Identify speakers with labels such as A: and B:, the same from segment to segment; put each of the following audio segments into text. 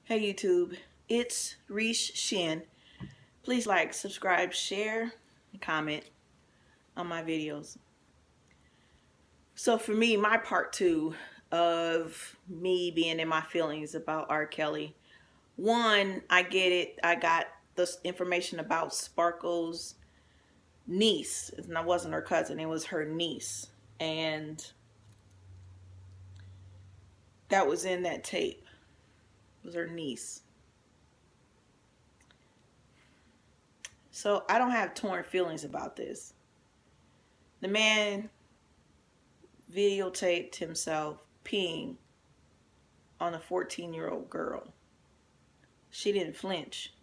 A: Hey YouTube, it's Reese Shin. Please like, subscribe, share, and comment on my videos. So for me, my part two of me being in my feelings about R. Kelly. One, I get it. I got this information about Sparkle's niece. And it wasn't her cousin, it was her niece. And that was in that tape. It was her niece. So I don't have torn feelings about this. The man videotaped himself peeing on a 14-year-old girl. She didn't flinch,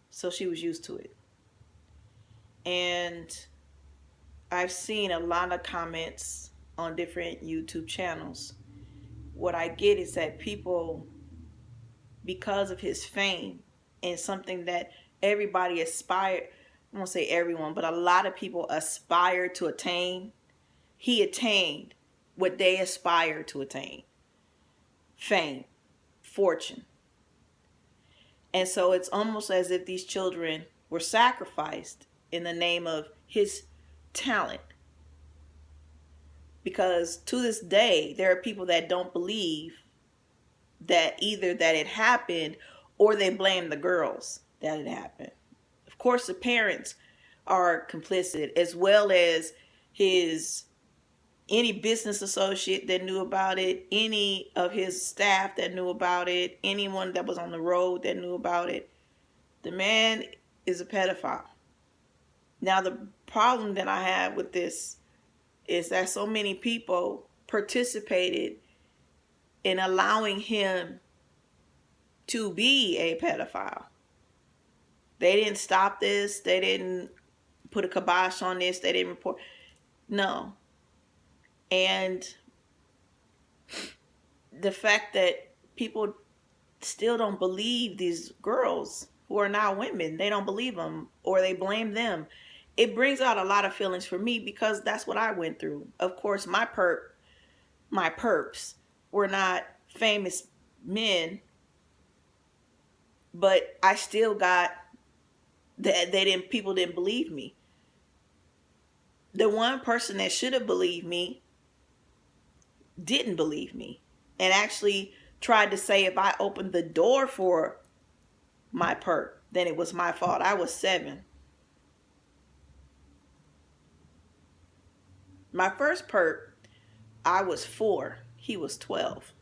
A: so she was used to it. And I've seen a lot of comments on different YouTube channels. What I get is that people, because of his fame and something that everybody aspired, I won't say everyone, but a lot of people aspire to attain, he attained what they aspire to attain: fame, fortune. And so it's almost as if these children were sacrificed in the name of his talent. Because to this day, there are people that don't believe that either that it happened, or they blame the girls that it happened. Of course, the parents are complicit, as well as his any business associate that knew about it, any of his staff that knew about it, anyone that was on the road that knew about it. The man is a pedophile. Now, the problem that I have with this is that so many people participated in allowing him to be a pedophile. They didn't stop this. They didn't put a kibosh on this. They didn't report. No. And the fact that people still don't believe these girls who are now women, they don't believe them, or they blame them. It brings out a lot of feelings for me, because that's what I went through. Of course, my perps were not famous men, but I still got that people didn't believe me. The one person that should have believed me didn't believe me, and actually tried to say if I opened the door for my perp, then it was my fault. I was 7. My first perp, I was 4. He was 12.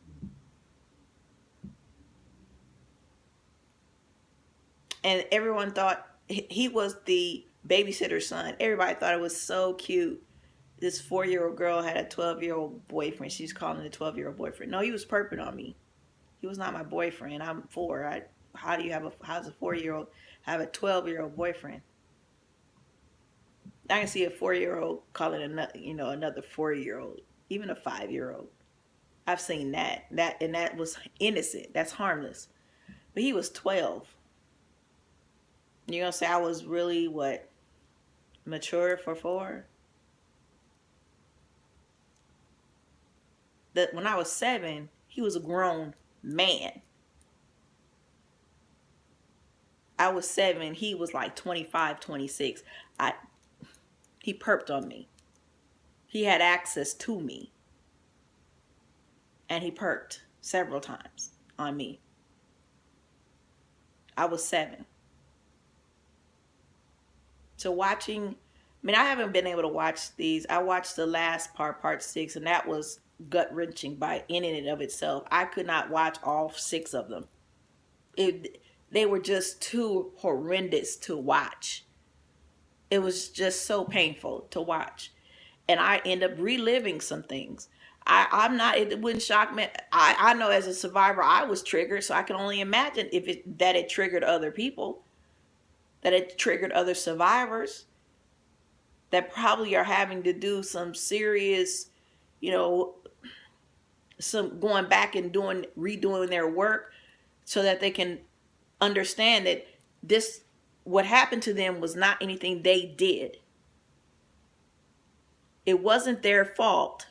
A: And everyone thought he was the babysitter's son. Everybody thought it was so cute. This 4-year-old girl had a 12-year-old boyfriend. She's calling it a 12-year-old boyfriend. No, he was perping on me. He was not my boyfriend. I'm 4. How does a 4-year-old have a 12-year-old boyfriend? I can see a 4-year-old calling another 4-year-old, even a 5-year-old. I've seen that. And that was innocent. That's harmless. But he was 12. You're gonna say I was really mature for 4? That when I was 7, he was a grown man. I was 7, he was like 25, 26. He perped on me. He had access to me. And he perked several times on me. I was 7. So I haven't been able to watch these. I watched the last part 6, and that was gut-wrenching in and of itself. I could not watch all 6 of them. They were just too horrendous to watch. It was just so painful to watch. And I end up reliving some things. It wouldn't shock me. I know as a survivor, I was triggered, so I can only imagine that it triggered other people, that it triggered other survivors that probably are having to do some serious, some going back and redoing their work so that they can understand that what happened to them was not anything they did. It wasn't their fault.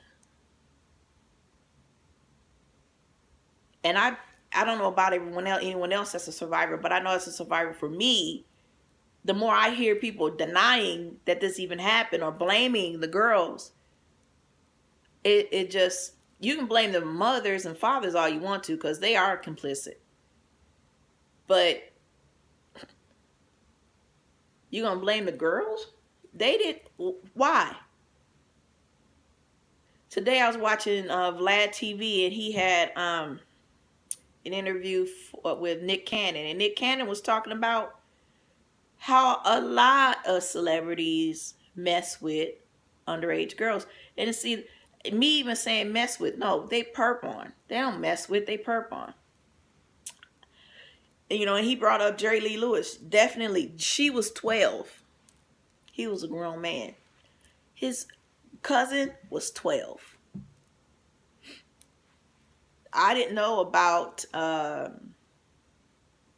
A: And I don't know about anyone else that's a survivor, but I know as a survivor for me, the more I hear people denying that this even happened or blaming the girls, it just, you can blame the mothers and fathers all you want to because they are complicit. But you gonna blame the girls? They did. Why? Today I was watching Vlad TV, and he had an interview with Nick Cannon, and Nick Cannon was talking about how a lot of celebrities mess with underage girls. And see, me even saying mess with, no, they perp on. They don't mess with, they perp on. And, and he brought up Jerry Lee Lewis. Definitely, she was 12. He was a grown man. His cousin was 12. I didn't know about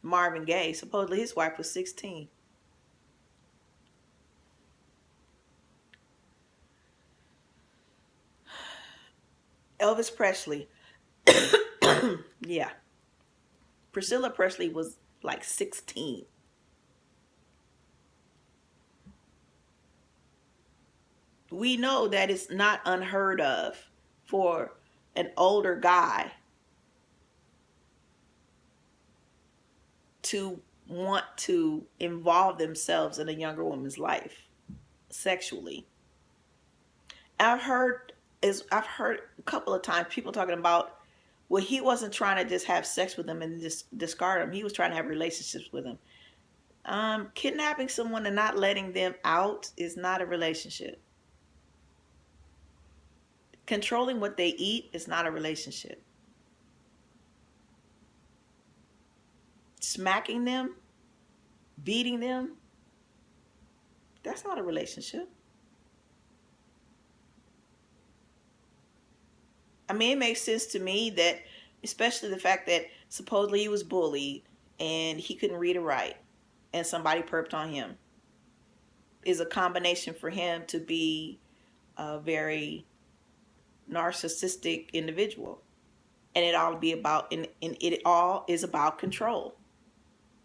A: Marvin Gaye. Supposedly his wife was 16. Elvis Presley. Yeah. Priscilla Presley was like 16. We know that it's not unheard of for an older guy to want to involve themselves in a younger woman's life sexually. I've heard a couple of times people talking about, well, he wasn't trying to just have sex with them and just discard them. He was trying to have relationships with them. Kidnapping someone and not letting them out is not a relationship. Controlling what they eat is not a relationship. Smacking them, beating them, that's not a relationship. I mean, it makes sense to me that, especially the fact that supposedly he was bullied and he couldn't read or write and somebody perped on him, is a combination for him to be a very narcissistic individual. And it all is about control.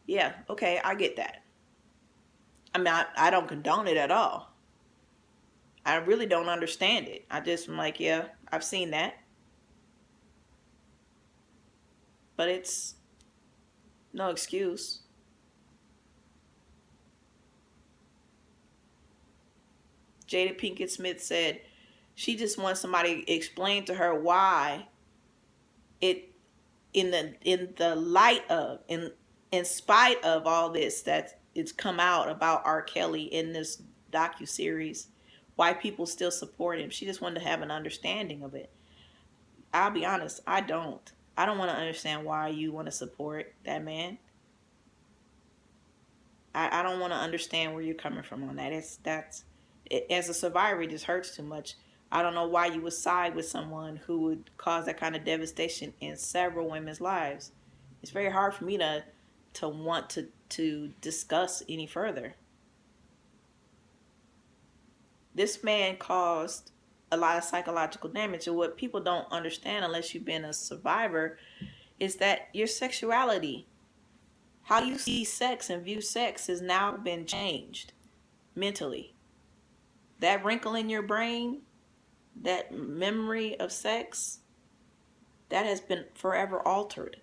A: Yeah, okay, I get that. I mean, I don't condone it at all. I really don't understand it. I'm like, yeah, I've seen that. But it's no excuse. Jada Pinkett Smith said she just wants somebody to explain to her why it, in the light of, in spite of all this that it's come out about R. Kelly in this docuseries, why people still support him. She just wanted to have an understanding of it. I'll be honest, I don't want to understand why you want to support that man. I don't want to understand where you're coming from on that. As a survivor, it just hurts too much. I don't know why you would side with someone who would cause that kind of devastation in several women's lives. It's very hard for me to want to discuss any further. This man caused a lot of psychological damage, and what people don't understand unless you've been a survivor is that your sexuality, how you see sex and view sex, has now been changed mentally. That wrinkle in your brain, that memory of sex, that has been forever altered.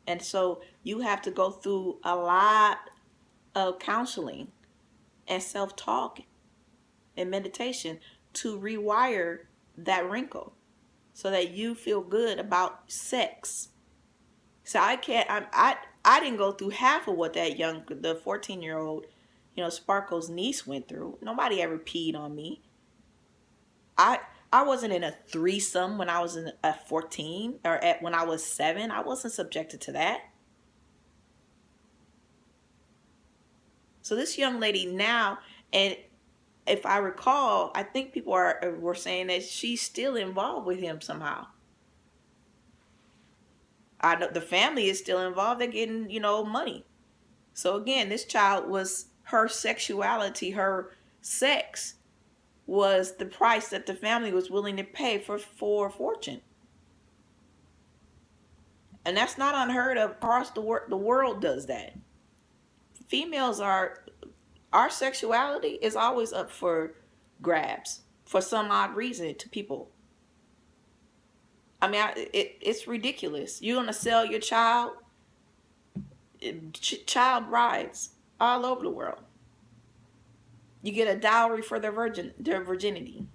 A: And so you have to go through a lot of counseling and self-talk and meditation to rewire that wrinkle so that you feel good about sex. So I didn't go through half of what the 14-year-old, Sparkle's niece went through. Nobody ever peed on me. I wasn't in a threesome when I was at 14 or when I was 7. I wasn't subjected to that. So this young lady now, and if I recall, I think people were saying that she's still involved with him somehow. I know the family is still involved. They're getting, money. So again, this child was, her sexuality, her sex was the price that the family was willing to pay for a fortune. And that's not unheard of across the world. The world does that. Females are, our sexuality is always up for grabs for some odd reason to people. I mean, it's ridiculous. You're gonna sell your child, child brides all over the world. You get a dowry for their virginity.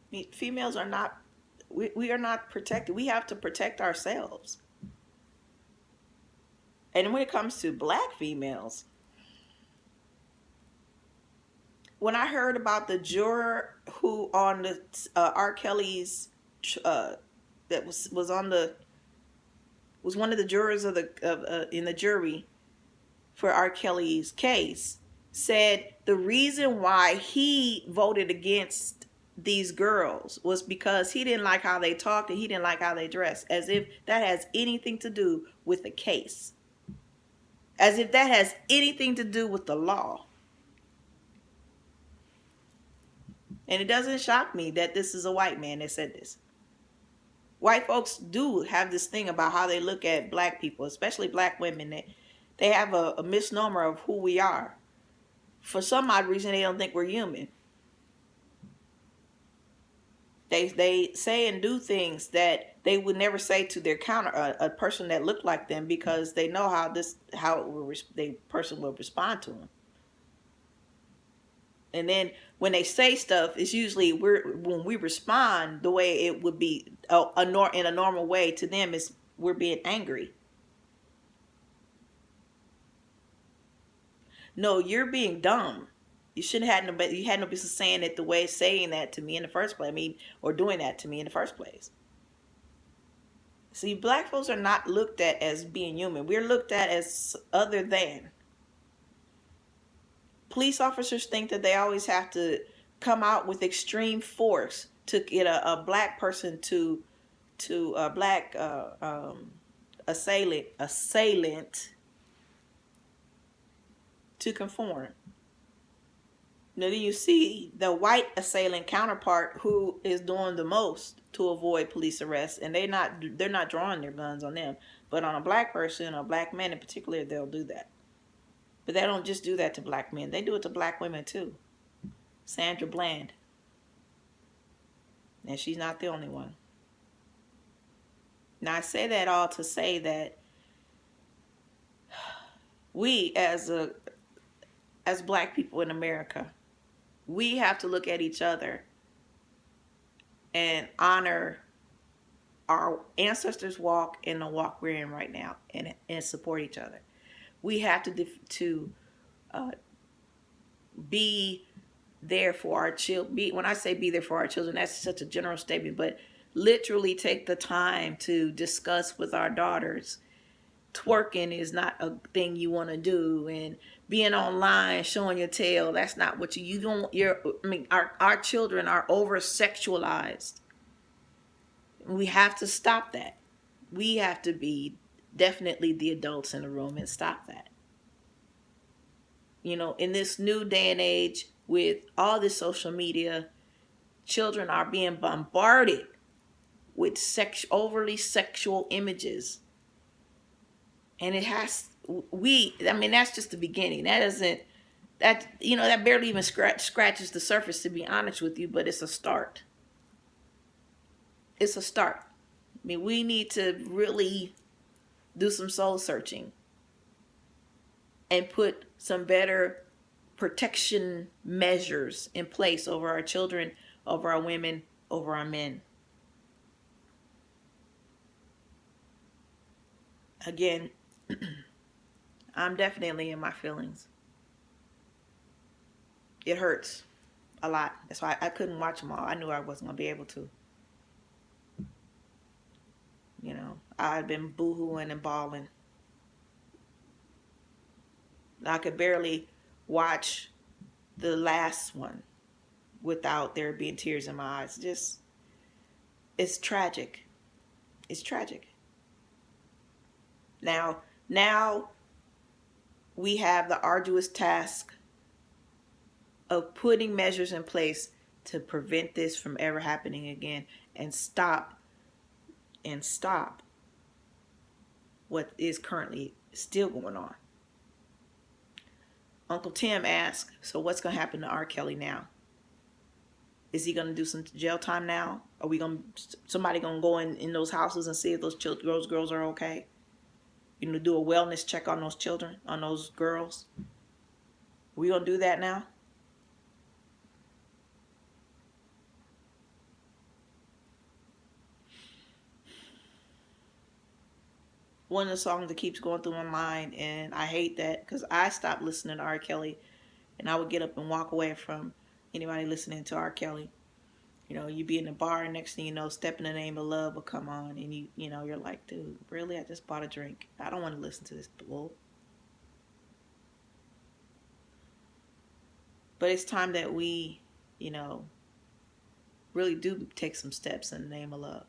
A: I mean, females are not. We are not protected. We have to protect ourselves. And when it comes to black females, when I heard about the juror who on the R. Kelly's that was on the was one of the jurors of the in the jury for R. Kelly's case, said the reason why he voted against these girls was because he didn't like how they talked and he didn't like how they dressed, as if that has anything to do with the case, as if that has anything to do with the law. And it doesn't shock me that this is a white man that said this. White folks do have this thing about how they look at black people, especially black women. They have a misnomer of who we are. For some odd reason, they don't think we're human. They say and do things that they would never say to their counter, a person that looked like them, because they know how the person will respond to them. And then when they say stuff, it's usually when we respond the way it would be in a normal way to them, is we're being angry. No, you're being dumb. You shouldn't have you had no business saying it the way saying that to me in the first place. I mean, or doing that to me in the first place. See, black folks are not looked at as being human. We're looked at as other than. Police officers think that they always have to come out with extreme force to get a black person to a black assailant to conform. Now, then you see the white assailant counterpart who is doing the most to avoid police arrest, and they're not drawing their guns on them. But on a black person, a black man in particular, they'll do that. But they don't just do that to black men. They do it to black women too. Sandra Bland. And she's not the only one. Now, I say that all to say that we as black people in America, we have to look at each other and honor our ancestors' walk and the walk we're in right now, and support each other. We have to be there for our children. When I say be there for our children, that's such a general statement, but literally take the time to discuss with our daughters. Twerking is not a thing you want to do, and being online showing your tail, that's not what you don't. Our children are over sexualized. We have to stop that. We have to be definitely the adults in the room and stop that. You know, in this new day and age with all this social media, children are being bombarded with overly sexual images. And that's just the beginning. That barely even scratches the surface, to be honest with you, but it's a start. It's a start. I mean, we need to really do some soul searching and put some better protection measures in place over our children, over our women, over our men. Again, I'm definitely in my feelings. It hurts a lot. That's why I couldn't watch them all. I knew I wasn't going to be able to. You know, I'd been boo-hooing and bawling. I could barely watch the last one without there being tears in my eyes. It's tragic. It's tragic. Now we have the arduous task of putting measures in place to prevent this from ever happening again, and stop what is currently still going on. Uncle Tim asked, so what's going to happen to R. Kelly now? Is he going to do some jail time now? Are we going to, somebody going to go in those houses and see if those girls are okay? You know, do a wellness check on those children, on those girls? We going to do that now? One of the songs that keeps going through my mind, and I hate that because I stopped listening to R. Kelly, and I would get up and walk away from anybody listening to R. Kelly. You know, you be in the bar, and next thing you know, Step in the Name of Love will come on, and you know, you're like, dude, really? I just bought a drink. I don't want to listen to this bull. But it's time that we, you know, really do take some steps in the name of love.